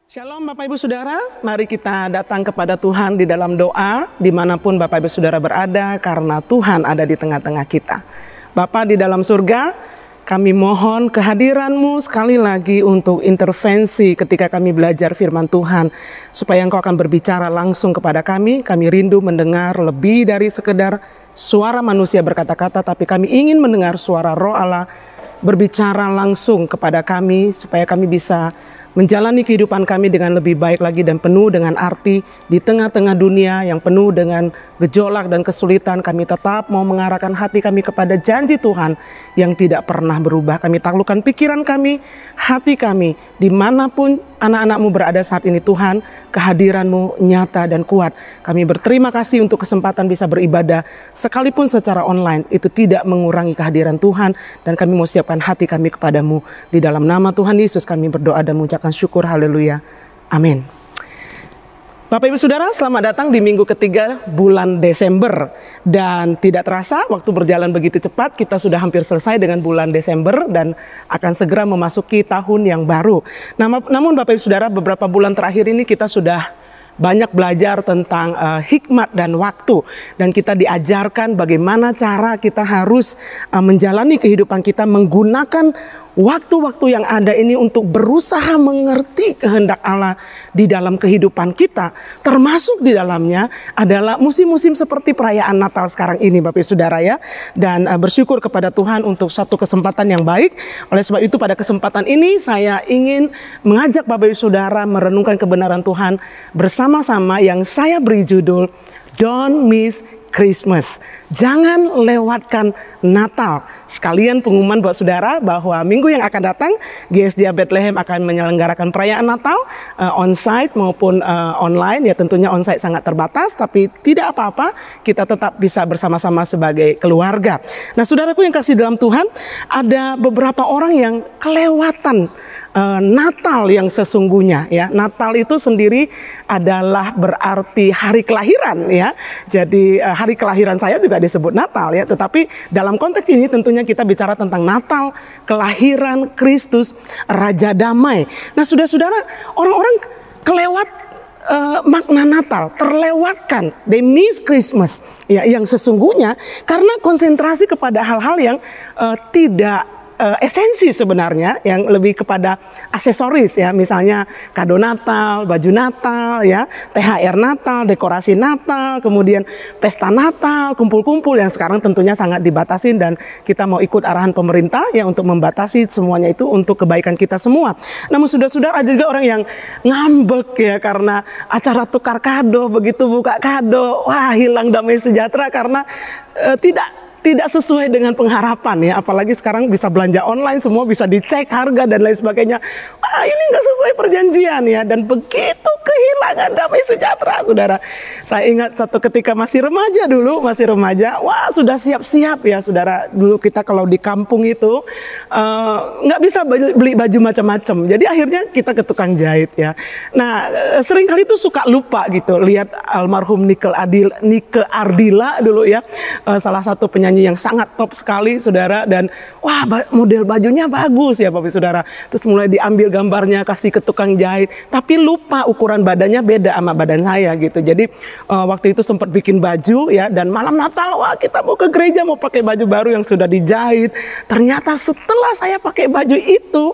Shalom Bapak Ibu Saudara, mari kita datang kepada Tuhan di dalam doa dimanapun Bapak Ibu Saudara berada karena Tuhan ada di tengah-tengah kita. Bapa di dalam surga, kami mohon kehadiran-Mu sekali lagi untuk intervensi ketika kami belajar firman Tuhan. Supaya Engkau akan berbicara langsung kepada kami rindu mendengar lebih dari sekedar suara manusia berkata-kata, tapi kami ingin mendengar suara Roh Allah berbicara langsung kepada kami supaya kami bisa menjalani kehidupan kami dengan lebih baik lagi dan penuh dengan arti di tengah-tengah dunia yang penuh dengan gejolak dan kesulitan. Kami tetap mau mengarahkan hati kami kepada janji Tuhan yang tidak pernah berubah. Kami taklukkan pikiran kami, hati kami, dimanapun anak-anak-Mu berada saat ini Tuhan, kehadiran-Mu nyata dan kuat. Kami berterima kasih untuk kesempatan bisa beribadah sekalipun secara online. Itu tidak mengurangi kehadiran Tuhan dan kami mau siapkan hati kami kepadamu. Di dalam nama Tuhan Yesus kami berdoa dan mengucapkan syukur, haleluya, amin. Bapak Ibu Saudara, selamat datang di minggu ketiga bulan Desember. Dan tidak terasa waktu berjalan begitu cepat, kita sudah hampir selesai dengan bulan Desember dan akan segera memasuki tahun yang baru. Namun Bapak Ibu Saudara, beberapa bulan terakhir ini kita sudah banyak belajar tentang hikmat dan waktu. Dan kita diajarkan bagaimana cara kita harus menjalani kehidupan kita menggunakan waktu-waktu yang ada ini untuk berusaha mengerti kehendak Allah di dalam kehidupan kita. Termasuk di dalamnya adalah musim-musim seperti perayaan Natal sekarang ini Bapak Ibu Saudara ya. Dan bersyukur kepada Tuhan untuk satu kesempatan yang baik. Oleh sebab itu pada kesempatan ini saya ingin mengajak Bapak Ibu Saudara merenungkan kebenaran Tuhan bersama-sama yang saya beri judul Don't Miss Christmas. Jangan lewatkan Natal. Sekalian pengumuman buat saudara bahwa minggu yang akan datang GSDA Bethlehem akan menyelenggarakan perayaan Natal on-site maupun online. Ya tentunya on-site sangat terbatas, tapi tidak apa-apa, kita tetap bisa bersama-sama sebagai keluarga. Nah saudaraku yang kasih dalam Tuhan, ada beberapa orang yang kelewatan Natal yang sesungguhnya ya. Natal itu sendiri adalah berarti hari kelahiran ya. Jadi hari kelahiran saya juga disebut Natal ya. Tetapi dalam konteks ini tentunya kita bicara tentang Natal, kelahiran Kristus, Raja Damai. Nah saudara-saudara, orang-orang kelewat makna Natal, terlewatkan, they miss Christmas ya, yang sesungguhnya karena konsentrasi kepada hal-hal yang tidak esensi sebenarnya, yang lebih kepada aksesoris ya, misalnya kado Natal, baju Natal ya, THR Natal, dekorasi Natal, kemudian pesta Natal, kumpul-kumpul yang sekarang tentunya sangat dibatasin dan kita mau ikut arahan pemerintah ya untuk membatasi semuanya itu untuk kebaikan kita semua. Namun saudara-saudara ada juga orang yang ngambek ya karena acara tukar kado, begitu buka kado, wah hilang damai sejahtera karena tidak sesuai dengan pengharapan ya, apalagi sekarang bisa belanja online, semua bisa dicek harga dan lain sebagainya. Wah ini nggak sesuai perjanjian ya, dan begitu kehilangan damai sejahtera saudara. Saya ingat satu ketika masih remaja, wah sudah siap-siap ya saudara. Dulu kita kalau di kampung itu nggak bisa beli baju macam-macam, jadi akhirnya kita ke tukang jahit ya. Nah seringkali itu suka lupa gitu, lihat almarhum Nike Ardila dulu ya, salah satu penyanyi yang sangat top sekali saudara, dan wah model bajunya bagus ya Bapak Saudara. Terus mulai diambil gambarnya kasih ke tukang jahit, tapi lupa ukuran badannya beda sama badan saya gitu. Jadi waktu itu sempat bikin baju ya, dan malam Natal wah kita mau ke gereja mau pakai baju baru yang sudah dijahit. Ternyata setelah saya pakai baju itu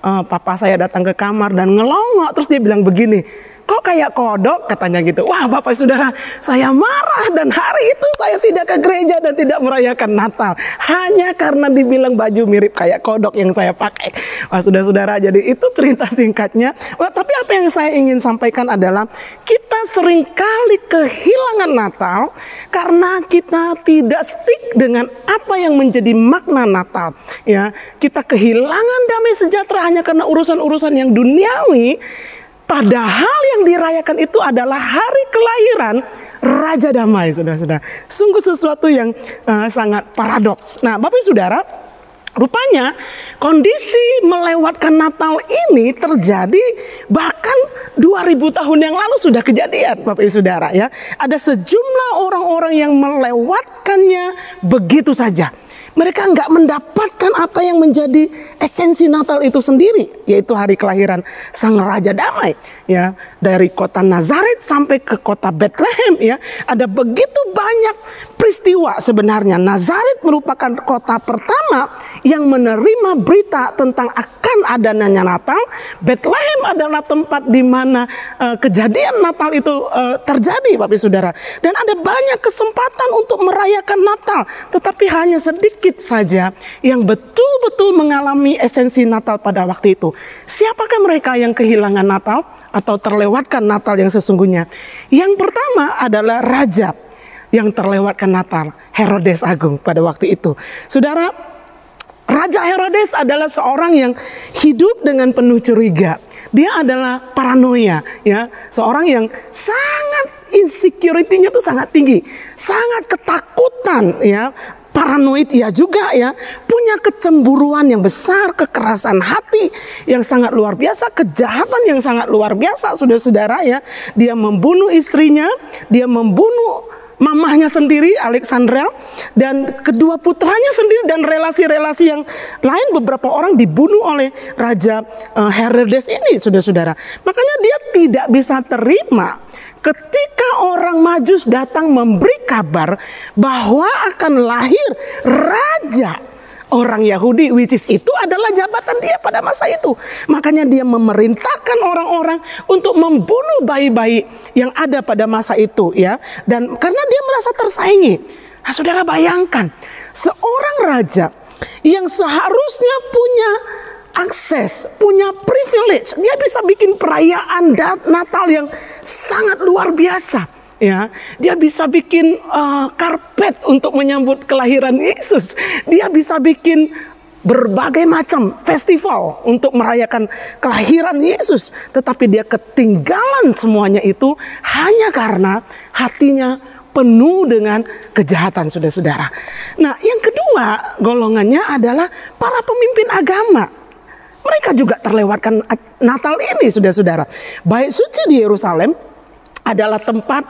papa saya datang ke kamar dan ngelongok, terus dia bilang begini, kok kayak kodok katanya gitu. Wah Bapak Saudara, saya marah dan hari itu saya tidak ke gereja dan tidak merayakan Natal hanya karena dibilang baju mirip kayak kodok yang saya pakai. Wah saudara-saudara, jadi itu cerita singkatnya. Wah, tapi apa yang saya ingin sampaikan adalah kita seringkali kehilangan Natal karena kita tidak stick dengan apa yang menjadi makna Natal. Ya, kita kehilangan damai sejahtera hanya karena urusan-urusan yang duniawi. Padahal yang dirayakan itu adalah hari kelahiran Raja Damai, saudara-saudara. Sungguh sesuatu yang sangat paradoks. Nah, Bapak Ibu Saudara, rupanya kondisi melewatkan Natal ini terjadi bahkan 2000 tahun yang lalu sudah kejadian, Bapak Ibu Saudara ya. Ada sejumlah orang-orang yang melewatkannya begitu saja. Mereka nggak mendapatkan apa yang menjadi esensi Natal itu sendiri, yaitu hari kelahiran Sang Raja Damai. Ya, dari kota Nazaret sampai ke kota Bethlehem, ya, ada begitu banyak peristiwa sebenarnya. Nazaret merupakan kota pertama yang menerima berita tentang akan adanya Natal. Bethlehem adalah tempat di mana kejadian Natal itu terjadi, Bapak Saudara. Dan ada banyak kesempatan untuk merayakan Natal, tetapi hanya sedikit saja yang betul-betul mengalami esensi Natal pada waktu itu. Siapakah mereka yang kehilangan Natal atau terlewatkan Natal yang sesungguhnya? Yang pertama adalah raja yang terlewatkan Natal, Herodes Agung pada waktu itu. Saudara, Raja Herodes adalah seorang yang hidup dengan penuh curiga. Dia adalah paranoia, ya, seorang yang sangat insecurity-nya tuh sangat tinggi, sangat ketakutan, ya. Paranoid ia juga, ya, punya kecemburuan yang besar, kekerasan hati yang sangat luar biasa, kejahatan yang sangat luar biasa, saudara-saudara, ya. Dia membunuh istrinya, dia membunuh mamahnya sendiri, Alexandra, dan kedua putranya sendiri, dan relasi-relasi yang lain, beberapa orang dibunuh oleh Raja Herodes ini, saudara-saudara. Makanya dia tidak bisa terima ketika orang Majus datang memberi kabar bahwa akan lahir raja orang Yahudi, which is itu adalah jabatan dia pada masa itu. Makanya dia memerintahkan orang-orang untuk membunuh bayi-bayi yang ada pada masa itu, ya. Dan karena dia merasa tersaingi. Nah, saudara bayangkan, seorang raja yang seharusnya punya akses, punya privilege, dia bisa bikin perayaan Natal yang sangat luar biasa, ya. Dia bisa bikin karpet untuk menyambut kelahiran Yesus. Dia bisa bikin berbagai macam festival untuk merayakan kelahiran Yesus. Tetapi dia ketinggalan semuanya itu hanya karena hatinya penuh dengan kejahatan, saudara-saudara. Nah, yang kedua golongannya adalah para pemimpin agama. Mereka juga terlewatkan Natal ini, saudara-saudara. Bait suci di Yerusalem adalah tempat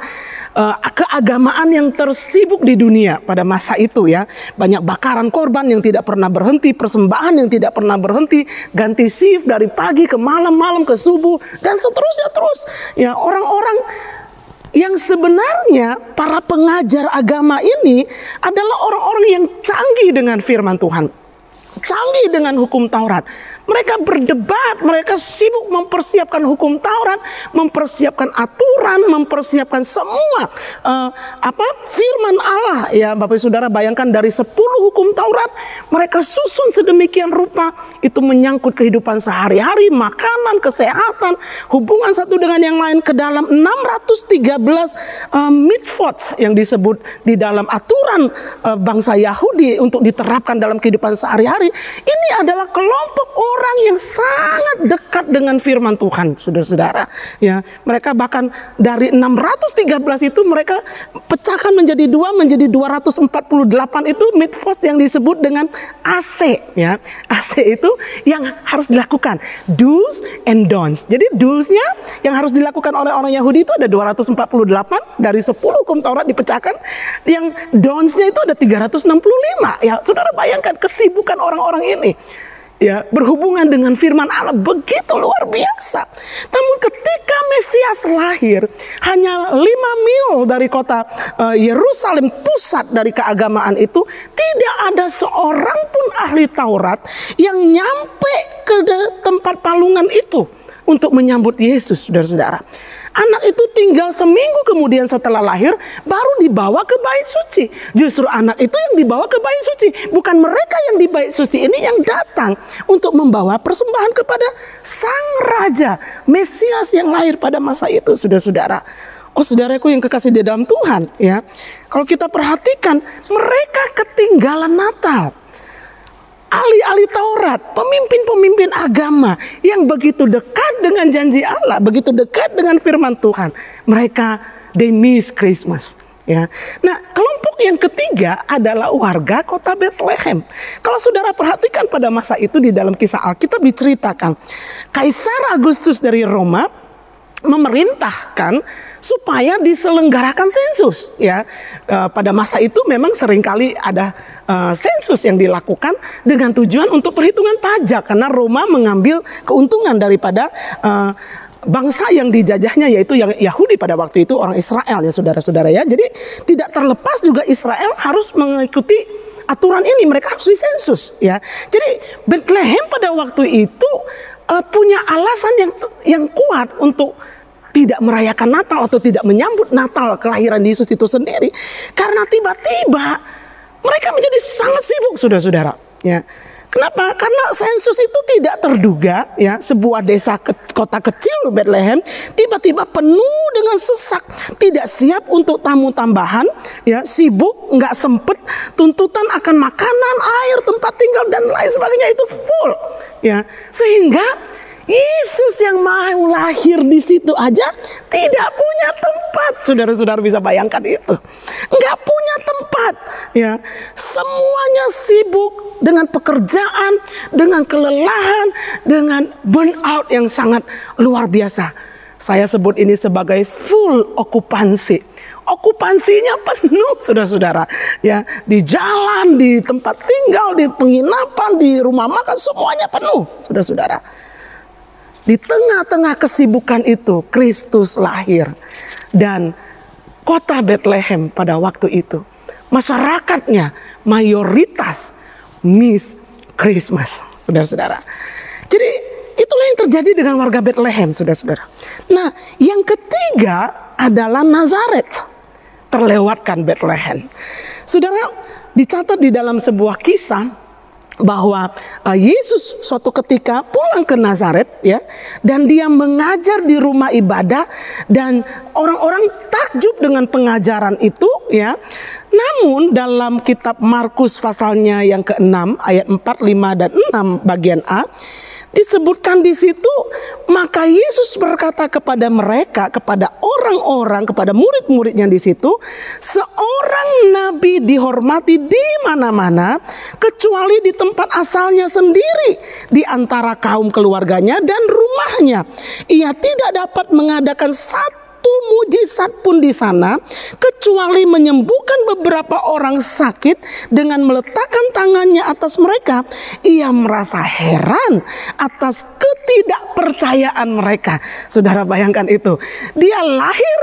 keagamaan yang tersibuk di dunia pada masa itu, ya. Banyak bakaran korban yang tidak pernah berhenti, persembahan yang tidak pernah berhenti, ganti shift dari pagi ke malam, malam ke subuh, dan seterusnya terus. Ya, orang-orang yang sebenarnya para pengajar agama ini adalah orang-orang yang canggih dengan firman Tuhan, canggih dengan hukum Taurat. Mereka berdebat, mereka sibuk mempersiapkan hukum Taurat, mempersiapkan aturan, mempersiapkan semua firman Allah, ya. Bapak Saudara bayangkan dari 10 hukum Taurat mereka susun sedemikian rupa, itu menyangkut kehidupan sehari-hari, makanan, kesehatan, hubungan satu dengan yang lain, ke dalam 613 mitzvot yang disebut di dalam aturan bangsa Yahudi untuk diterapkan dalam kehidupan sehari-hari. Ini adalah kelompok orang yang sangat dekat dengan firman Tuhan, saudara-saudara, ya. Mereka bahkan dari 613 itu mereka pecahkan menjadi 2, menjadi 248 itu mitzvot yang disebut dengan AC, ya. AC itu yang harus dilakukan, do's and don'ts. Jadi do's-nya yang harus dilakukan oleh orang Yahudi itu ada 248, dari 10 hukum Taurat dipecahkan. Yang don'ts-nya itu ada 365. Ya, saudara bayangkan kesibukan orang-orang ini, ya, berhubungan dengan firman Allah begitu luar biasa. Namun ketika Mesias lahir, hanya 5 mil dari kota Yerusalem, pusat dari keagamaan itu, tidak ada seorang pun ahli Taurat yang nyampe ke tempat palungan itu untuk menyambut Yesus, saudara-saudara. Anak itu tinggal seminggu kemudian setelah lahir baru dibawa ke bait suci. Justru anak itu yang dibawa ke bait suci, bukan mereka yang di bait suci ini yang datang untuk membawa persembahan kepada Sang Raja Mesias yang lahir pada masa itu, saudara-saudara. Oh, saudaraku yang kekasih di dalam Tuhan, ya. Kalau kita perhatikan, mereka ketinggalan Natal. Ahli-ahli Taurat, pemimpin-pemimpin agama yang begitu dekat dengan janji Allah, begitu dekat dengan firman Tuhan, mereka they miss Christmas, ya. Nah, kelompok yang ketiga adalah warga kota Bethlehem. Kalau saudara perhatikan pada masa itu di dalam kisah Alkitab diceritakan, Kaisar Agustus dari Roma memerintahkan supaya diselenggarakan sensus ya. Pada masa itu memang seringkali ada sensus yang dilakukan dengan tujuan untuk perhitungan pajak, karena Roma mengambil keuntungan daripada bangsa yang dijajahnya, yaitu yang Yahudi pada waktu itu, orang Israel ya saudara-saudara ya. Jadi tidak terlepas juga Israel harus mengikuti aturan ini, mereka harus disensus ya. Jadi Bethlehem pada waktu itu punya alasan yang kuat untuk tidak merayakan Natal atau tidak menyambut Natal kelahiran Yesus itu sendiri, karena tiba-tiba mereka menjadi sangat sibuk saudara-saudara ya. Kenapa? Karena sensus itu tidak terduga ya, sebuah desa kota kecil Bethlehem tiba-tiba penuh dengan sesak, tidak siap untuk tamu tambahan ya, sibuk, nggak sempet, tuntutan akan makanan, air, tempat tinggal dan lain sebagainya itu full ya, sehingga Yesus yang mau lahir di situ aja tidak punya tempat. Saudara-saudara bisa bayangkan itu. Nggak punya tempat ya. Semuanya sibuk dengan pekerjaan, dengan kelelahan, dengan burnout yang sangat luar biasa. Saya sebut ini sebagai full okupansi. Okupansinya penuh saudara-saudara ya, di jalan, di tempat tinggal, di penginapan, di rumah makan, semuanya penuh saudara-saudara. Di tengah-tengah kesibukan itu Kristus lahir. Dan kota Bethlehem pada waktu itu masyarakatnya mayoritas miss Christmas, saudara-saudara. Jadi itulah yang terjadi dengan warga Bethlehem, saudara-saudara. Nah, yang ketiga adalah Nazaret. Terlewatkan Bethlehem. Saudara, dicatat di dalam sebuah kisah bahwa Yesus suatu ketika pulang ke Nazaret ya, dan dia mengajar di rumah ibadah, dan orang-orang takjub dengan pengajaran itu ya. Namun dalam kitab Markus pasalnya yang ke-6 ayat 4, 5 dan 6 bagian A disebutkan di situ, maka Yesus berkata kepada mereka, kepada orang-orang, kepada murid-muridnya di situ, seorang nabi dihormati di mana-mana kecuali di tempat asalnya sendiri, di antara kaum keluarganya dan rumahnya. Ia tidak dapat mengadakan satu mujizat pun di sana kecuali menyembuhkan beberapa orang sakit dengan meletakkan tangannya atas mereka. Ia merasa heran atas ketidakpercayaan mereka. Saudara bayangkan itu. Dia lahir,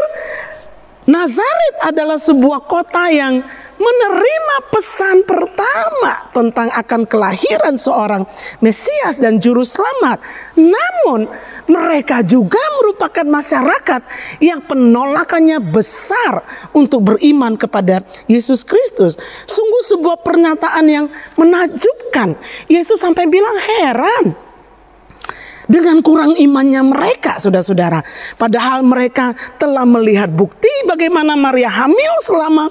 Nazaret adalah sebuah kota yang menerima pesan pertama tentang akan kelahiran seorang Mesias dan Juru Selamat. Namun mereka juga merupakan masyarakat yang penolakannya besar untuk beriman kepada Yesus Kristus. Sungguh sebuah pernyataan yang menakjubkan. Yesus sampai bilang heran dengan kurang imannya mereka, saudara-saudara. Padahal mereka telah melihat bukti bagaimana Maria hamil selama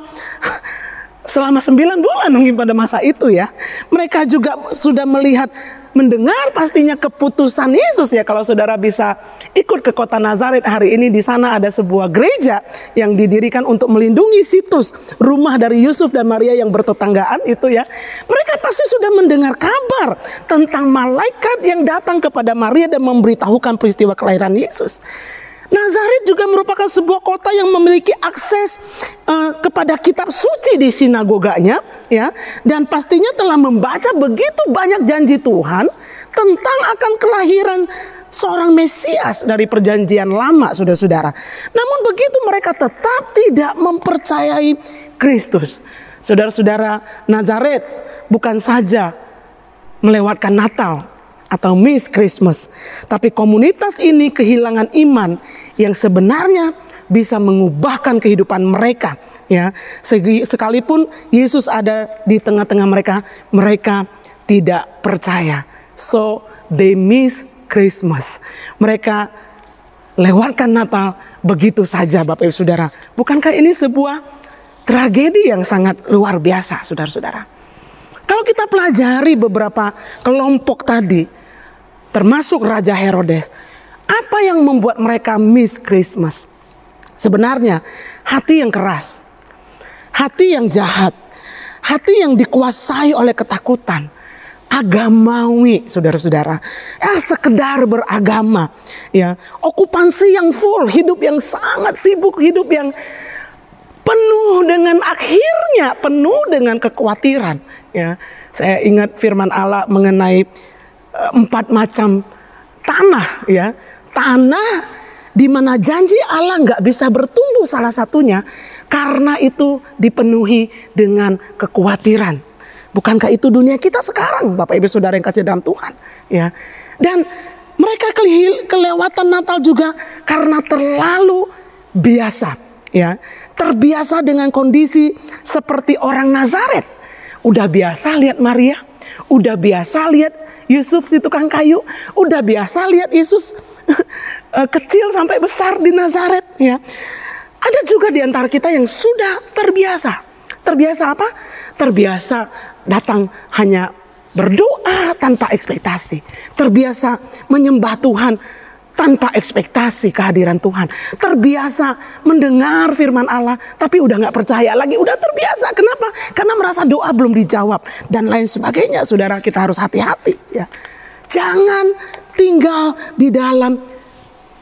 9 bulan mungkin pada masa itu ya. Mereka juga sudah mendengar pastinya keputusan Yesus ya. Kalau saudara bisa ikut ke kota Nazaret hari ini, di sana ada sebuah gereja yang didirikan untuk melindungi situs rumah dari Yusuf dan Maria yang bertetanggaan itu ya. Mereka pasti sudah mendengar kabar tentang malaikat yang datang kepada Maria dan memberitahukan peristiwa kelahiran Yesus. Nazaret juga merupakan sebuah kota yang memiliki akses kepada kitab suci di sinagoganya ya, dan pastinya telah membaca begitu banyak janji Tuhan tentang akan kelahiran seorang Mesias dari perjanjian lama, saudara-saudara. Namun begitu mereka tetap tidak mempercayai Kristus. Saudara-saudara, Nazaret bukan saja melewatkan Natal atau miss Christmas, tapi komunitas ini kehilangan iman yang sebenarnya bisa mengubahkan kehidupan mereka ya. Sekalipun Yesus ada di tengah-tengah mereka, mereka tidak percaya. So they miss Christmas. Mereka lewatkan Natal begitu saja, Bapak Ibu Saudara. Bukankah ini sebuah tragedi yang sangat luar biasa, saudara-saudara? Kalau kita pelajari beberapa kelompok tadi, termasuk Raja Herodes, apa yang membuat mereka miss Christmas? Sebenarnya hati yang keras, hati yang jahat, hati yang dikuasai oleh ketakutan, agamawi, saudara-saudara. Sekedar beragama, ya. Okupansi yang full, hidup yang sangat sibuk, hidup yang penuh dengan akhirnya penuh dengan kekhawatiran, ya. Saya ingat firman Allah mengenai 4 macam tanah, ya. Tanah di mana janji Allah nggak bisa bertumbuh, salah satunya karena itu dipenuhi dengan kekhawatiran. Bukankah itu dunia kita sekarang, Bapak Ibu Saudara yang kasih dalam Tuhan, ya. Dan mereka kelewatan Natal juga karena terlalu biasa, ya. Terbiasa dengan kondisi seperti orang Nazaret. Udah biasa lihat Maria, udah biasa lihat Yusuf di tukang kayu, udah biasa lihat Yesus kecil sampai besar di Nazaret, ya. Ada juga di antara kita yang sudah terbiasa. Terbiasa apa? Terbiasa datang hanya berdoa tanpa ekspektasi. Terbiasa menyembah Tuhan tanpa ekspektasi kehadiran Tuhan. Terbiasa mendengar firman Allah tapi udah gak percaya lagi. Udah terbiasa. Kenapa? Karena merasa doa belum dijawab dan lain sebagainya. Saudara, kita harus hati-hati, ya. Jangan tinggal di dalam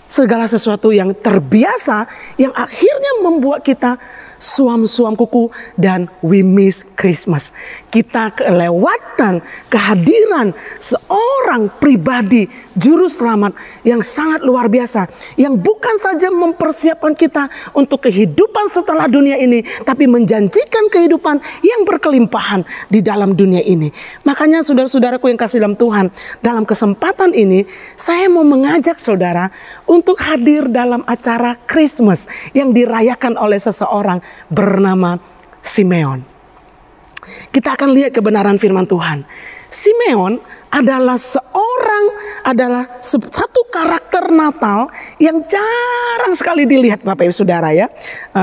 segala sesuatu yang terbiasa yang akhirnya membuat kita suam-suam kuku dan we miss Christmas. Kita kelewatan kehadiran seorang pribadi juru selamat yang sangat luar biasa, yang bukan saja mempersiapkan kita untuk kehidupan setelah dunia ini, tapi menjanjikan kehidupan yang berkelimpahan di dalam dunia ini. Makanya saudara-saudaraku yang kasih dalam Tuhan, dalam kesempatan ini saya mau mengajak saudara untuk hadir dalam acara Christmas yang dirayakan oleh seseorang bernama Simeon. Kita akan lihat kebenaran firman Tuhan. Simeon adalah satu karakter Natal yang jarang sekali dilihat, Bapak Ibu Saudara, ya.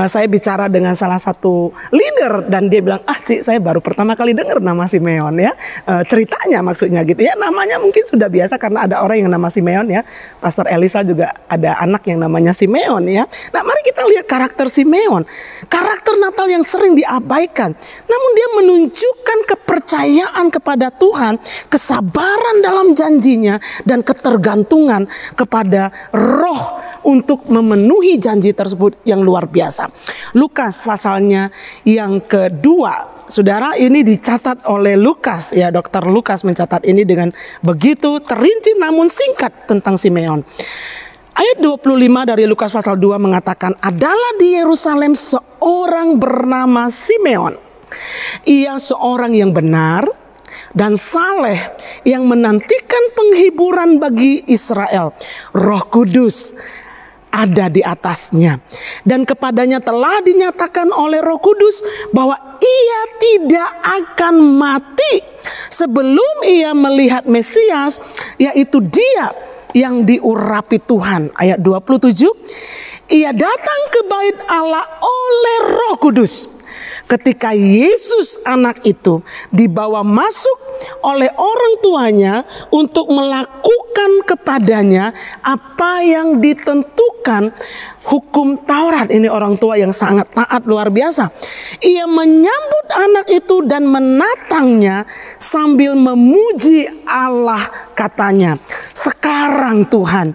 Saya bicara dengan salah satu leader dan dia bilang, Cik, saya baru pertama kali dengar nama Simeon, ya. Ceritanya maksudnya gitu, ya. Namanya mungkin sudah biasa karena ada orang yang nama Simeon, ya. Pastor Elisa juga ada anak yang namanya Simeon, ya. Nah, mari kita lihat karakter Simeon. Karakter Natal yang sering diabaikan. Namun dia menunjukkan kepercayaan kepada Tuhan, kesabaran dalam janjinya, dan ketergantungan kepada Roh untuk memenuhi janji tersebut yang luar biasa. Lukas pasalnya yang kedua, saudara, ini dicatat oleh Lukas, ya. Dr. Lukas mencatat ini dengan begitu terinci namun singkat tentang Simeon. Ayat 25 dari Lukas pasal 2 mengatakan, adalah di Yerusalem seorang bernama Simeon. Ia seorang yang benar dan saleh yang menantikan penghiburan bagi Israel. Roh Kudus ada di atasnya, dan kepadanya telah dinyatakan oleh Roh Kudus bahwa ia tidak akan mati sebelum ia melihat Mesias, yaitu Dia yang diurapi Tuhan. Ayat 27, ia datang ke bait Allah oleh Roh Kudus. Ketika Yesus anak itu dibawa masuk oleh orang tuanya untuk melakukan kepadanya apa yang ditentukan hukum Taurat. Ini orang tua yang sangat taat luar biasa. Ia menyambut anak itu dan menatangnya sambil memuji Allah, katanya, sekarang Tuhan,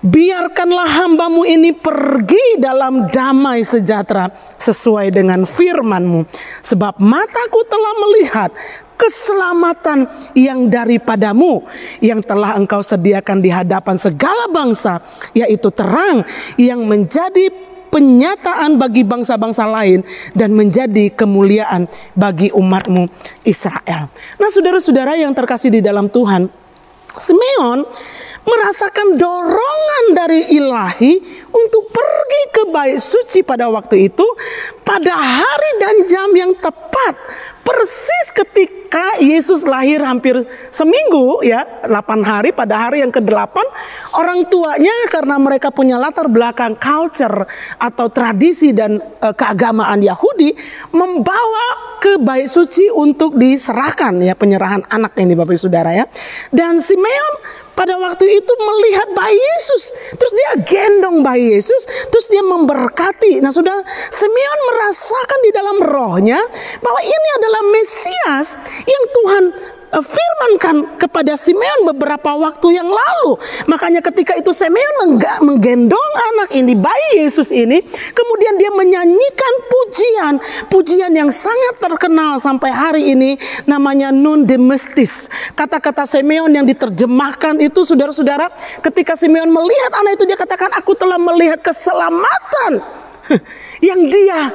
biarkanlah hambamu ini pergi dalam damai sejahtera sesuai dengan firman-Mu. Sebab mataku telah melihat keselamatan yang daripadamu, yang telah Engkau sediakan di hadapan segala bangsa, yaitu terang yang menjadi penyataan bagi bangsa-bangsa lain dan menjadi kemuliaan bagi umat-Mu Israel. Nah, saudara-saudara yang terkasih di dalam Tuhan, Simeon merasakan dorongan dari ilahi untuk pergi ke bait suci pada waktu itu pada hari dan jam yang tepat, persis ketika Yesus lahir hampir seminggu, ya, 8 hari. Pada hari yang ke-8 orang tuanya, karena mereka punya latar belakang culture atau tradisi dan keagamaan Yahudi, membawa ke bait suci untuk diserahkan, ya, penyerahan anak ini, Bapak Saudara, ya. Dan Simeon pada waktu itu melihat bayi Yesus, terus dia gendong bayi Yesus, terus dia memberkati. Nah, saudara, Simeon merasakan di dalam rohnya bahwa ini adalah Mesias yang Tuhan firmankan kepada Simeon beberapa waktu yang lalu. Makanya ketika itu Simeon menggendong anak ini, bayi Yesus ini, kemudian dia menyanyikan pujian yang sangat terkenal sampai hari ini, namanya Nun de Mestis. Kata-kata Simeon yang diterjemahkan itu, saudara-saudara, ketika Simeon melihat anak itu, dia katakan, aku telah melihat keselamatan yang dia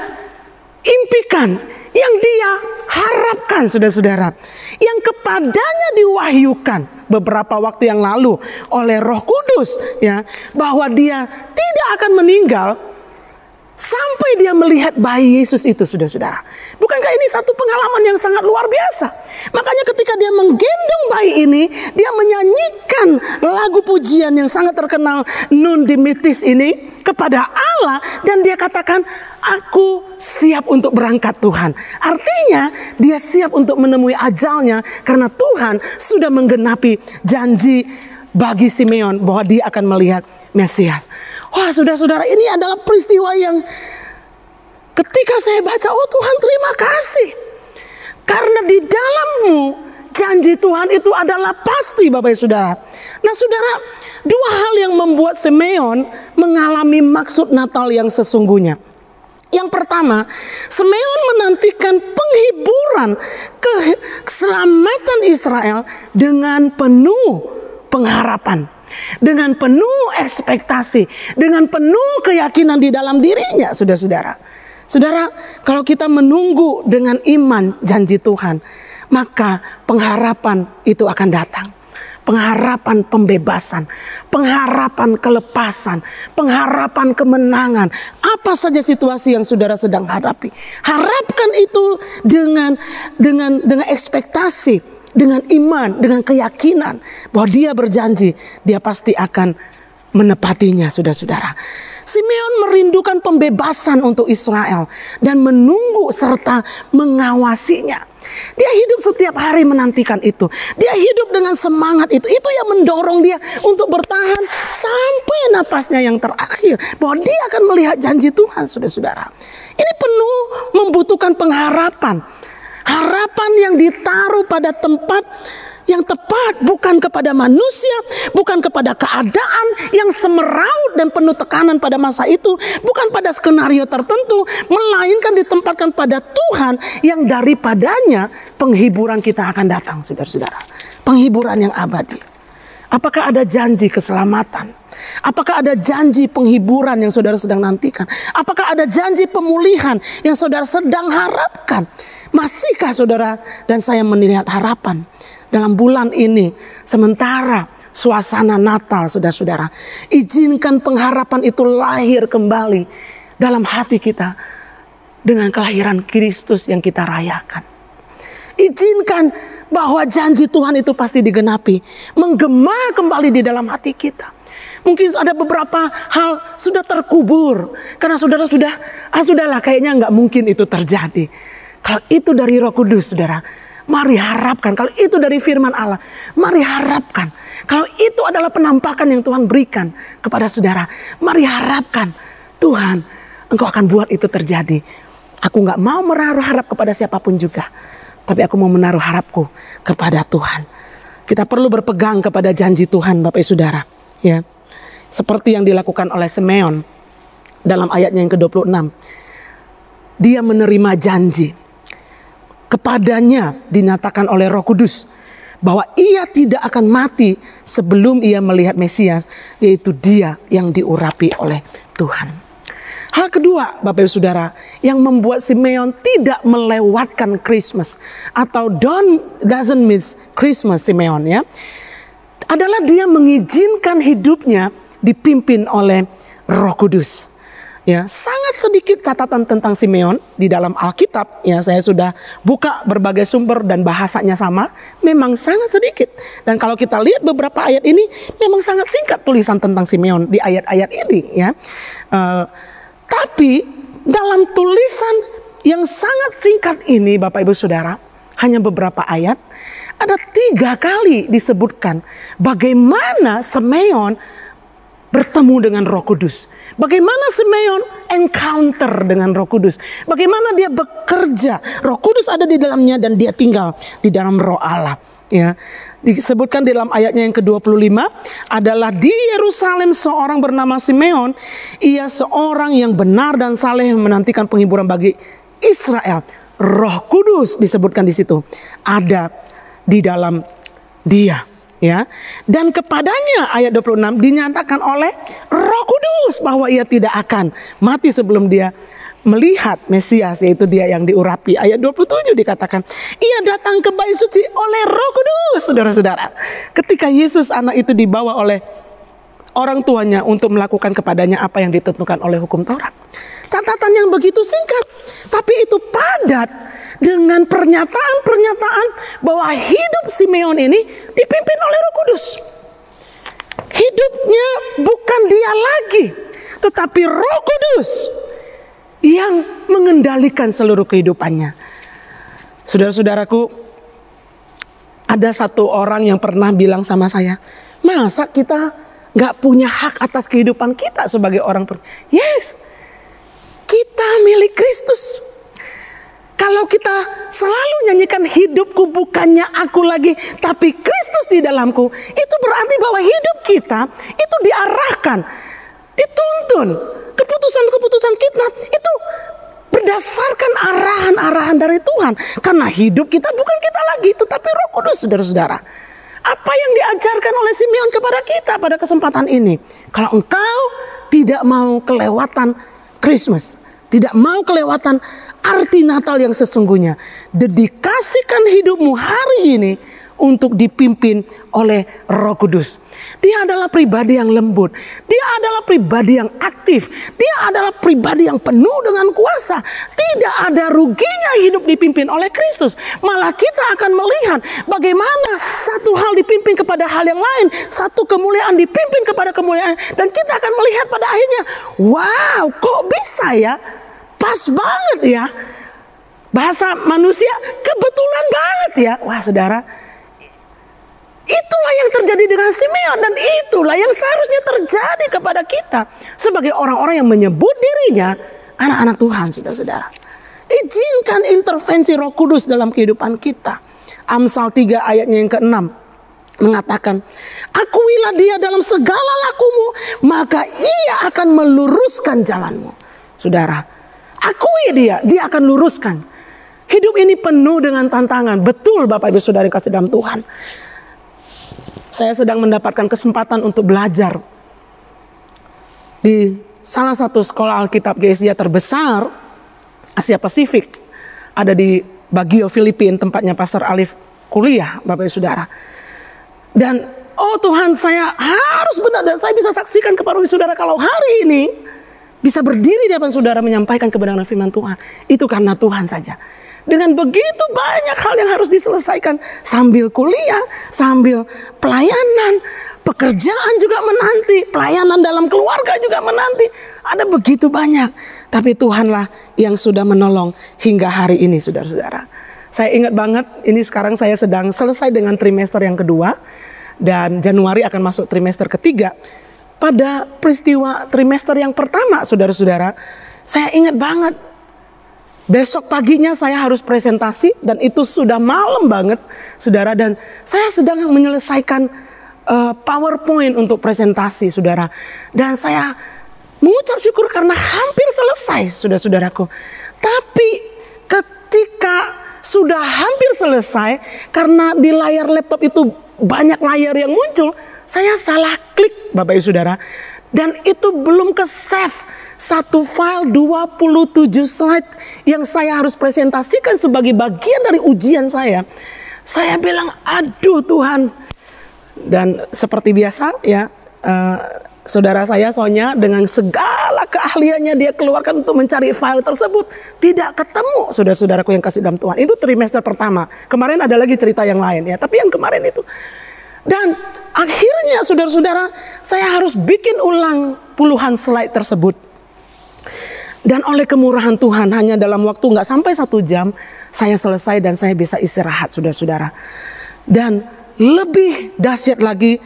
impikan, yang dia harapkan, saudara-saudara, yang kepadanya diwahyukan beberapa waktu yang lalu oleh Roh Kudus, ya, bahwa dia tidak akan meninggal sampai dia melihat bayi Yesus itu, saudara-saudara. Bukankah ini satu pengalaman yang sangat luar biasa? Makanya ketika dia menggendong bayi ini, dia menyanyikan lagu pujian yang sangat terkenal, Nun de Mestis ini, kepada Allah, dan dia katakan, aku siap untuk berangkat Tuhan. Artinya dia siap untuk menemui ajalnya, karena Tuhan sudah menggenapi janji bagi Simeon bahwa dia akan melihat Mesias. Wah, saudara-saudara, ini adalah peristiwa yang ketika saya baca, oh Tuhan, terima kasih. Karena di dalammu janji Tuhan itu adalah pasti, Bapak Ibu Saudara. Nah, saudara, dua hal yang membuat Simeon mengalami maksud Natal yang sesungguhnya. Yang pertama, Simeon menantikan penghiburan keselamatan Israel dengan penuh pengharapan, dengan penuh ekspektasi, dengan penuh keyakinan di dalam dirinya, saudara-saudara. Saudara, kalau kita menunggu dengan iman janji Tuhan, maka pengharapan itu akan datang. Pengharapan pembebasan, pengharapan kelepasan, pengharapan kemenangan. Apa saja situasi yang saudara sedang hadapi, harapkan itu dengan ekspektasi, dengan iman, dengan keyakinan bahwa dia berjanji, dia pasti akan menepatinya, saudara-saudara. Simeon merindukan pembebasan untuk Israel dan menunggu serta mengawasinya. Dia hidup setiap hari menantikan itu. Dia hidup dengan semangat itu. Itu yang mendorong dia untuk bertahan sampai napasnya yang terakhir, bahwa dia akan melihat janji Tuhan, saudara-saudara. Ini penuh membutuhkan pengharapan. Harapan yang ditaruh pada tempat yang tepat, bukan kepada manusia, bukan kepada keadaan yang semeraut dan penuh tekanan pada masa itu, bukan pada skenario tertentu, melainkan ditempatkan pada Tuhan yang daripadanya penghiburan kita akan datang, saudara-saudara. Penghiburan yang abadi. Apakah ada janji keselamatan? Apakah ada janji penghiburan yang saudara sedang nantikan? Apakah ada janji pemulihan yang saudara sedang harapkan? Masihkah saudara dan saya melihat harapan dalam bulan ini, sementara suasana Natal, saudara-saudara? Izinkan pengharapan itu lahir kembali dalam hati kita dengan kelahiran Kristus yang kita rayakan. Izinkan bahwa janji Tuhan itu pasti digenapi, menggema kembali di dalam hati kita. Mungkin ada beberapa hal sudah terkubur karena saudara sudahlah, kayaknya nggak mungkin itu terjadi. Kalau itu dari Roh Kudus, saudara, mari harapkan. Kalau itu dari firman Allah, mari harapkan. Kalau itu adalah penampakan yang Tuhan berikan kepada saudara, mari harapkan. Tuhan, Engkau akan buat itu terjadi. Aku nggak mau menaruh harap kepada siapapun juga, tapi aku mau menaruh harapku kepada Tuhan. Kita perlu berpegang kepada janji Tuhan, Bapak Ibu Saudara, ya. Seperti yang dilakukan oleh Simeon dalam ayatnya yang ke-26. Dia menerima janji. Kepadanya dinyatakan oleh Roh Kudus bahwa ia tidak akan mati sebelum ia melihat Mesias, yaitu dia yang diurapi oleh Tuhan. Hal kedua, Bapak Ibu Saudara, yang membuat Simeon tidak melewatkan Christmas atau doesn't miss Christmas Simeon, ya, adalah dia mengizinkan hidupnya dipimpin oleh Roh Kudus. Ya, sangat sedikit catatan tentang Simeon di dalam Alkitab. Ya, saya sudah buka berbagai sumber dan bahasanya sama. Memang sangat sedikit. Dan kalau kita lihat beberapa ayat ini, memang sangat singkat tulisan tentang Simeon di ayat-ayat ini. Ya, tapi dalam tulisan yang sangat singkat ini, Bapak Ibu Saudara, hanya beberapa ayat, ada 3 kali disebutkan bagaimana Simeon bertemu dengan Roh Kudus. Bagaimana Simeon encounter dengan Roh Kudus. Bagaimana dia bekerja. Roh Kudus ada di dalamnya dan dia tinggal di dalam Roh Allah. ya. Disebutkan di dalam ayatnya yang ke-25 adalah di Yerusalem seorang bernama Simeon, ia seorang yang benar dan saleh menantikan penghiburan bagi Israel. Roh Kudus disebutkan di situ ada di dalam dia, ya. Dan kepadanya ayat 26 dinyatakan oleh Roh Kudus bahwa ia tidak akan mati sebelum dia melihat Mesias, yaitu dia yang diurapi. Ayat 27 dikatakan ia datang ke bait suci oleh Roh Kudus. Saudara-saudara, ketika Yesus anak itu dibawa oleh orang tuanya untuk melakukan kepadanya apa yang ditentukan oleh hukum Taurat. Catatan yang begitu singkat, tapi itu padat dengan pernyataan-pernyataan bahwa hidup Simeon ini dipimpin oleh Roh Kudus. Hidupnya bukan dia lagi, tetapi Roh Kudus yang mengendalikan seluruh kehidupannya. Saudara-saudaraku, ada satu orang yang pernah bilang sama saya, masa kita gak punya hak atas kehidupan kita sebagai orang Yes, kita milik Kristus. Kalau kita selalu nyanyikan hidupku bukannya aku lagi, tapi Kristus di dalamku, itu berarti bahwa hidup kita itu diarahkan, dituntun. Keputusan-keputusan kita itu berdasarkan arahan-arahan dari Tuhan. Karena hidup kita bukan kita lagi, tetapi Roh Kudus, saudara-saudara. Apa yang diajarkan oleh Simeon kepada kita pada kesempatan ini? Kalau engkau tidak mau kelewatan Christmas, tidak mau kelewatan arti Natal yang sesungguhnya, dedikasikan hidupmu hari ini untuk dipimpin oleh Roh Kudus. Dia adalah pribadi yang lembut. Dia adalah pribadi yang aktif. Dia adalah pribadi yang penuh dengan kuasa. Tidak ada ruginya hidup dipimpin oleh Kristus. Malah kita akan melihat bagaimana satu hal dipimpin kepada hal yang lain. Satu kemuliaan dipimpin kepada kemuliaan. Dan kita akan melihat pada akhirnya, wow, kok bisa ya? Pas banget ya. Bahasa manusia kebetulan banget ya. Wah, saudara, itulah yang terjadi dengan Simeon, dan itulah yang seharusnya terjadi kepada kita sebagai orang-orang yang menyebut dirinya anak-anak Tuhan, saudara-saudara. Izinkan intervensi Roh Kudus dalam kehidupan kita. Amsal 3 ayatnya yang ke-6 mengatakan, akuilah dia dalam segala lakumu, maka ia akan meluruskan jalanmu. Saudara, akui dia akan luruskan. Hidup ini penuh dengan tantangan. Betul Bapak Ibu Saudara yang kasih dalam Tuhan. Saya sedang mendapatkan kesempatan untuk belajar di salah satu sekolah Alkitab GSD terbesar Asia Pasifik. Ada di Baguio, Filipina, tempatnya Pastor Alif kuliah, Bapak Ibu Saudara. Dan oh Tuhan, saya harus benar, dan saya bisa saksikan kepada saudara kalau hari ini bisa berdiri di depan saudara menyampaikan kebenaran firman Tuhan. Itu karena Tuhan saja. Dengan begitu banyak hal yang harus diselesaikan sambil kuliah, sambil pelayanan, pekerjaan juga menanti, pelayanan dalam keluarga juga menanti. Ada begitu banyak. Tapi Tuhanlah yang sudah menolong hingga hari ini, saudara-saudara. Saya ingat banget, ini sekarang saya sedang selesai dengan trimester yang kedua. Dan Januari akan masuk trimester ketiga. Pada peristiwa trimester yang pertama, saudara-saudara, saya ingat banget. Besok paginya saya harus presentasi dan itu sudah malam banget, saudara. Dan saya sedang menyelesaikan PowerPoint untuk presentasi, saudara. Dan saya mengucap syukur karena hampir selesai, saudara-saudaraku. Tapi ketika sudah hampir selesai, karena di layar laptop itu banyak layar yang muncul, saya salah klik, Bapak Ibu Saudara. Dan itu belum ke save. Satu file 27 slide yang saya harus presentasikan sebagai bagian dari ujian saya. Saya bilang, aduh Tuhan. Dan seperti biasa ya, saudara saya Sonya dengan segala keahliannya dia keluarkan untuk mencari file tersebut. Tidak ketemu, saudara-saudaraku yang kasih dalam Tuhan. Itu trimester pertama. Kemarin ada lagi cerita yang lain ya, tapi yang kemarin itu. Dan akhirnya saudara-saudara, saya harus bikin ulang puluhan slide tersebut. Dan oleh kemurahan Tuhan, hanya dalam waktu nggak sampai 1 jam, saya selesai dan saya bisa istirahat, saudara-saudara. Dan lebih dahsyat lagi,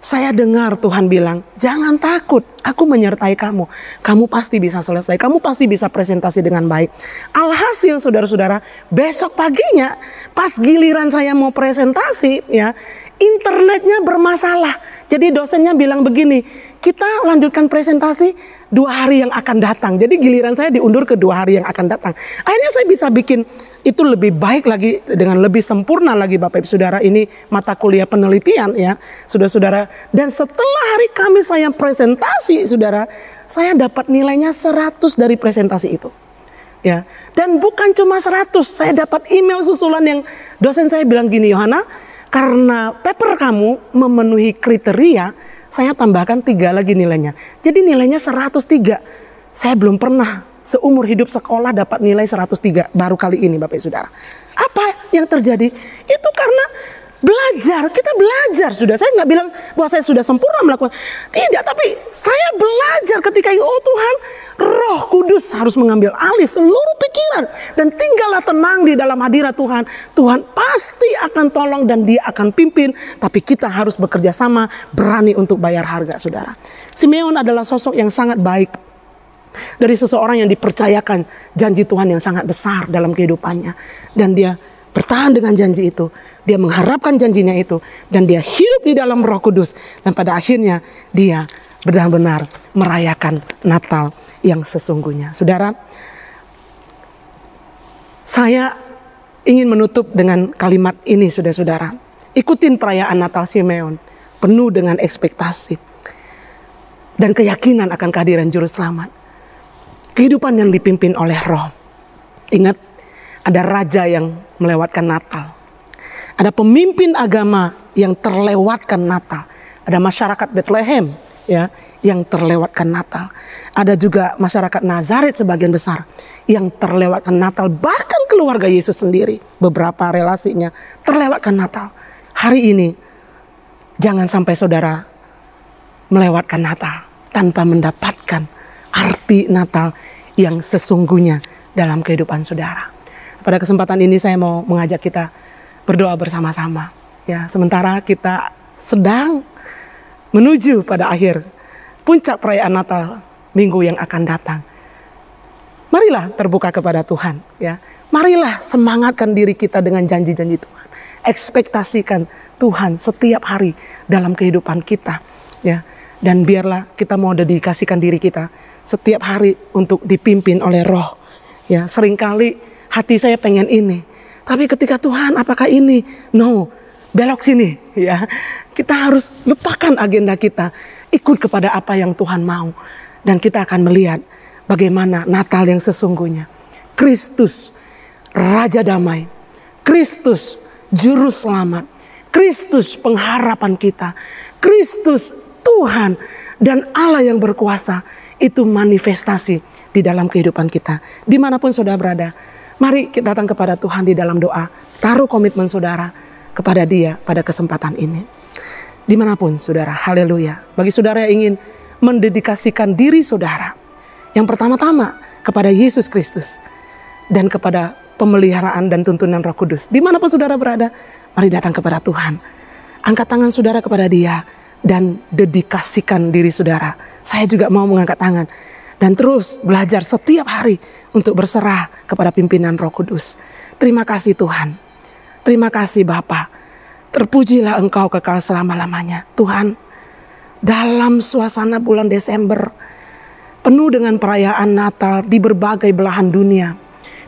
Saya dengar Tuhan bilang, jangan takut, aku menyertai kamu. Kamu pasti bisa selesai, kamu pasti bisa presentasi dengan baik. Alhasil saudara-saudara, besok paginya pas giliran saya mau presentasi, ya, internetnya bermasalah. Jadi dosennya bilang begini, kita lanjutkan presentasi 2 hari yang akan datang. Jadi giliran saya diundur ke 2 hari yang akan datang. Akhirnya saya bisa bikin itu lebih baik lagi, dengan lebih sempurna lagi Bapak Ibu Saudara. Ini mata kuliah penelitian, ya saudara-saudara. Dan setelah hari Kamis saya presentasi, saudara, saya dapat nilainya 100 dari presentasi itu. Ya, dan bukan cuma 100, saya dapat email susulan yang dosen saya bilang gini, Yohana, karena paper kamu memenuhi kriteria, saya tambahkan 3 lagi nilainya. Jadi nilainya 103. Saya belum pernah seumur hidup sekolah dapat nilai 103. Baru kali ini Bapak Ibu Saudara. Apa yang terjadi? Itu karena belajar. Kita belajar sudah. Saya nggak bilang bahwa saya sudah sempurna melakukan. Tidak, tapi saya belajar ketika oh Tuhan, Roh Kudus harus mengambil alih seluruh pikiran. Dan tinggallah tenang di dalam hadirat Tuhan. Tuhan pasti akan tolong dan Dia akan pimpin. Tapi kita harus bekerja sama, berani untuk bayar harga, saudara. Simeon adalah sosok yang sangat baik. Dari seseorang yang dipercayakan janji Tuhan yang sangat besar dalam kehidupannya. Dan dia bertahan dengan janji itu. Dia mengharapkan janjinya itu. Dan dia hidup di dalam Roh Kudus. Dan pada akhirnya dia benar-benar merayakan Natal yang sesungguhnya. Saudara, saya ingin menutup dengan kalimat ini, saudara-saudara. Ikutin perayaan Natal Simeon penuh dengan ekspektasi dan keyakinan akan kehadiran Juru Selamat. Kehidupan yang dipimpin oleh Roh. Ingat, ada raja yang melewatkan Natal. Ada pemimpin agama yang terlewatkan Natal. Ada masyarakat Bethlehem, ya, yang terlewatkan Natal. Ada juga masyarakat Nazaret sebagian besar yang terlewatkan Natal. Bahkan keluarga Yesus sendiri, beberapa relasinya terlewatkan Natal. Hari ini, jangan sampai saudara melewatkan Natal tanpa mendapatkan arti Natal yang sesungguhnya dalam kehidupan saudara. Pada kesempatan ini saya mau mengajak kita berdoa bersama-sama. Ya, sementara kita sedang menuju pada akhir puncak perayaan Natal minggu yang akan datang. Marilah terbuka kepada Tuhan. Ya, marilah semangatkan diri kita dengan janji-janji Tuhan. Ekspektasikan Tuhan setiap hari dalam kehidupan kita. Ya, dan biarlah kita mau dedikasikan diri kita setiap hari untuk dipimpin oleh Roh. Ya, seringkali hati saya pengen ini, tapi ketika Tuhan apakah ini? No, belok sini. Ya, kita harus lupakan agenda kita, ikut kepada apa yang Tuhan mau, dan kita akan melihat bagaimana Natal yang sesungguhnya. Kristus, Raja Damai, Kristus, Juru Selamat, Kristus pengharapan kita, Kristus Tuhan dan Allah yang berkuasa. Itu manifestasi di dalam kehidupan kita. Dimanapun saudara berada, mari kita datang kepada Tuhan di dalam doa. Taruh komitmen saudara kepada Dia pada kesempatan ini. Dimanapun saudara, haleluya. Bagi saudara yang ingin mendedikasikan diri saudara, yang pertama-tama kepada Yesus Kristus dan kepada pemeliharaan dan tuntunan Roh Kudus. Dimanapun saudara berada, mari datang kepada Tuhan. Angkat tangan saudara kepada Dia dan dedikasikan diri saudara. Saya juga mau mengangkat tangan dan terus belajar setiap hari untuk berserah kepada pimpinan Roh Kudus. Terima kasih Tuhan. Terima kasih Bapa. Terpujilah Engkau kekal selama-lamanya. Tuhan, dalam suasana bulan Desember penuh dengan perayaan Natal di berbagai belahan dunia.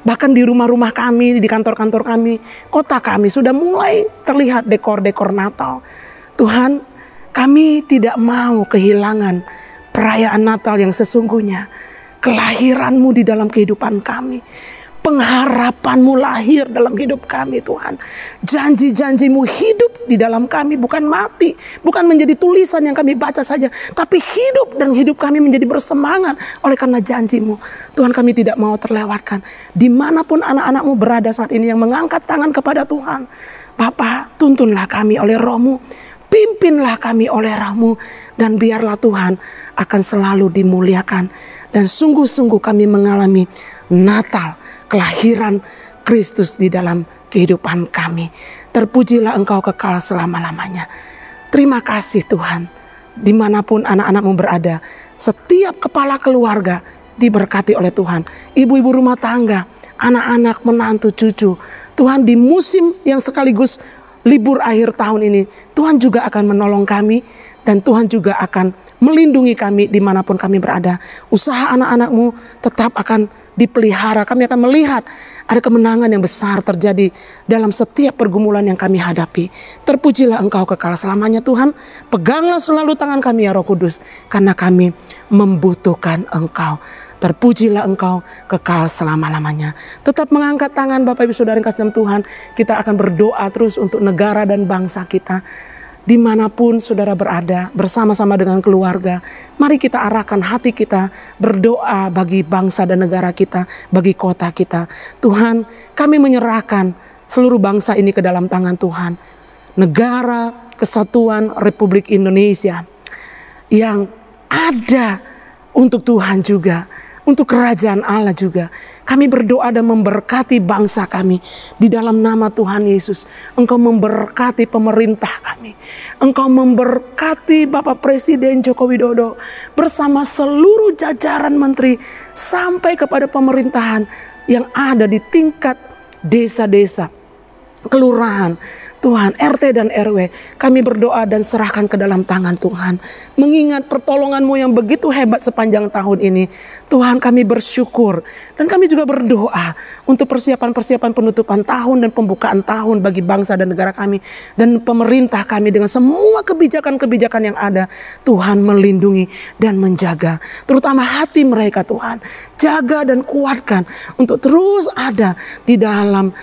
Bahkan di rumah-rumah kami, di kantor-kantor kami, kota kami sudah mulai terlihat dekor-dekor Natal. Tuhan, kami tidak mau kehilangan perayaan Natal yang sesungguhnya. Kelahiran-Mu di dalam kehidupan kami. Pengharapan-Mu lahir dalam hidup kami Tuhan. Janji-janji-Mu hidup di dalam kami, bukan mati. Bukan menjadi tulisan yang kami baca saja. Tapi hidup, dan hidup kami menjadi bersemangat oleh karena janji-Mu. Tuhan, kami tidak mau terlewatkan. Dimanapun anak-anak-Mu berada saat ini yang mengangkat tangan kepada Tuhan. Bapa, tuntunlah kami oleh Roh-Mu. Pimpinlah kami oleh Roh-Mu. Dan biarlah Tuhan akan selalu dimuliakan. Dan sungguh-sungguh kami mengalami Natal, kelahiran Kristus di dalam kehidupan kami. Terpujilah Engkau kekal selama-lamanya. Terima kasih Tuhan, dimanapun anak-anak-Mu berada, setiap kepala keluarga diberkati oleh Tuhan. Ibu-ibu rumah tangga, anak-anak, menantu, cucu. Tuhan, di musim yang sekaligus libur akhir tahun ini, Tuhan juga akan menolong kami. Dan Tuhan juga akan melindungi kami dimanapun kami berada. Usaha anak-anak-Mu tetap akan dipelihara. Kami akan melihat ada kemenangan yang besar terjadi dalam setiap pergumulan yang kami hadapi. Terpujilah Engkau kekal selamanya Tuhan. Peganglah selalu tangan kami ya Roh Kudus, karena kami membutuhkan Engkau. Terpujilah Engkau kekal selama-lamanya. Tetap mengangkat tangan Bapak Ibu Saudara yang kasih dalam Tuhan. Kita akan berdoa terus untuk negara dan bangsa kita. Dimanapun saudara berada bersama-sama dengan keluarga, mari kita arahkan hati kita berdoa bagi bangsa dan negara kita, bagi kota kita. Tuhan, kami menyerahkan seluruh bangsa ini ke dalam tangan Tuhan. Negara Kesatuan Republik Indonesia yang ada untuk Tuhan juga, untuk kerajaan Allah juga. Kami berdoa dan memberkati bangsa kami di dalam nama Tuhan Yesus. Engkau memberkati pemerintah kami. Engkau memberkati Bapak Presiden Joko Widodo bersama seluruh jajaran menteri sampai kepada pemerintahan yang ada di tingkat desa-desa, kelurahan. Tuhan, RT dan RW, kami berdoa dan serahkan ke dalam tangan Tuhan. Mengingat pertolongan-Mu yang begitu hebat sepanjang tahun ini, Tuhan, kami bersyukur. Dan kami juga berdoa untuk persiapan-persiapan penutupan tahun dan pembukaan tahun bagi bangsa dan negara kami. Dan pemerintah kami dengan semua kebijakan-kebijakan yang ada. Tuhan melindungi dan menjaga. Terutama hati mereka Tuhan. Jaga dan kuatkan untuk terus ada di dalam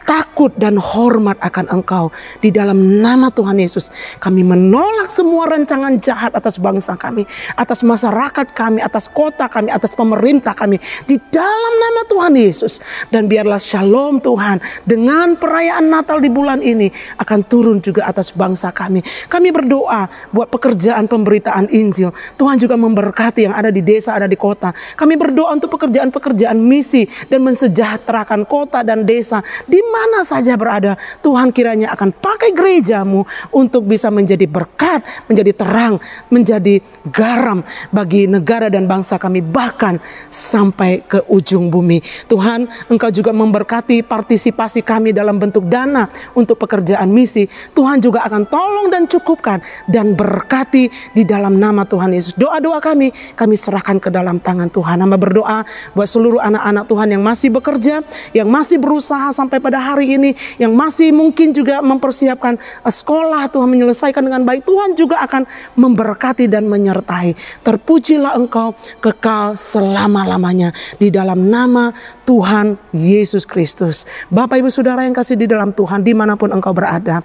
takut dan hormat akan Engkau. Di dalam nama Tuhan Yesus, kami menolak semua rancangan jahat atas bangsa kami, atas masyarakat kami, atas kota kami, atas pemerintah kami. Di dalam nama Tuhan Yesus. Dan biarlah shalom Tuhan dengan perayaan Natal di bulan ini akan turun juga atas bangsa kami. Kami berdoa buat pekerjaan pemberitaan Injil. Tuhan juga memberkati yang ada di desa, ada di kota. Kami berdoa untuk pekerjaan-pekerjaan misi dan mensejahterakan kota dan desa. Di mana saja berada, Tuhan kiranya akan pakai gereja-Mu untuk bisa menjadi berkat, menjadi terang, menjadi garam bagi negara dan bangsa kami, bahkan sampai ke ujung bumi. Tuhan, Engkau juga memberkati partisipasi kami dalam bentuk dana untuk pekerjaan misi. Tuhan juga akan tolong dan cukupkan dan berkati di dalam nama Tuhan Yesus. Doa-doa kami serahkan ke dalam tangan Tuhan. Hamba berdoa buat seluruh anak-anak Tuhan yang masih bekerja, yang masih berusaha sampai pada hari ini, yang masih mungkin juga mempersiapkan sekolah, Tuhan menyelesaikan dengan baik. Tuhan juga akan memberkati dan menyertai. Terpujilah Engkau kekal selama-lamanya di dalam nama Tuhan Yesus Kristus. Bapak Ibu Saudara yang kasih di dalam Tuhan, dimanapun Engkau berada,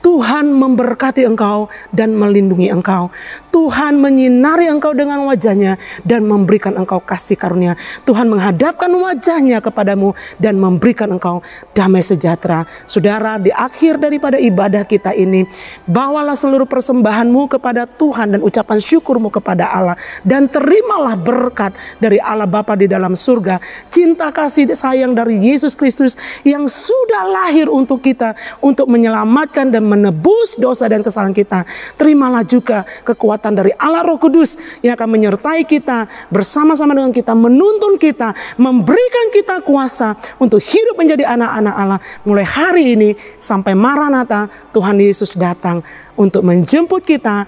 Tuhan memberkati Engkau dan melindungi Engkau. Tuhan menyinari Engkau dengan wajah-Nya dan memberikan Engkau kasih karunia. Tuhan menghadapkan wajah-Nya kepadamu dan memberikan Engkau damai sejahtera. Saudara, di akhir daripada ibadah kita ini, bawalah seluruh persembahanmu kepada Tuhan dan ucapan syukurmu kepada Allah. Dan terimalah berkat dari Allah Bapa di dalam surga. Cinta kasih sayang dari Yesus Kristus yang sudah lahir untuk kita, untuk menyelamatkan dan menebus dosa dan kesalahan kita. Terimalah juga kekuatan dari Allah Roh Kudus yang akan menyertai kita, bersama-sama dengan kita, menuntun kita, memberikan kita kuasa untuk hidup menjadi anak-anak Allah. Mulai hari ini sampai Maranatha, Tuhan Yesus datang untuk menjemput kita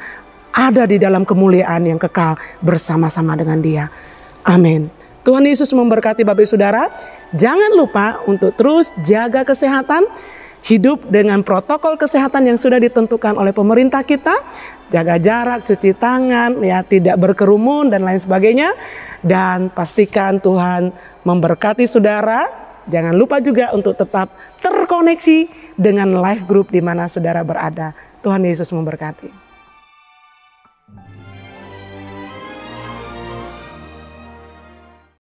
ada di dalam kemuliaan yang kekal bersama-sama dengan Dia. Amin. Tuhan Yesus memberkati Bapak Ibu Saudara. Jangan lupa untuk terus jaga kesehatan, hidup dengan protokol kesehatan yang sudah ditentukan oleh pemerintah kita. Jaga jarak, cuci tangan, ya, tidak berkerumun dan lain sebagainya. Dan pastikan Tuhan memberkati saudara. Jangan lupa juga untuk tetap terkoneksi dengan live group di mana saudara berada. Tuhan Yesus memberkati.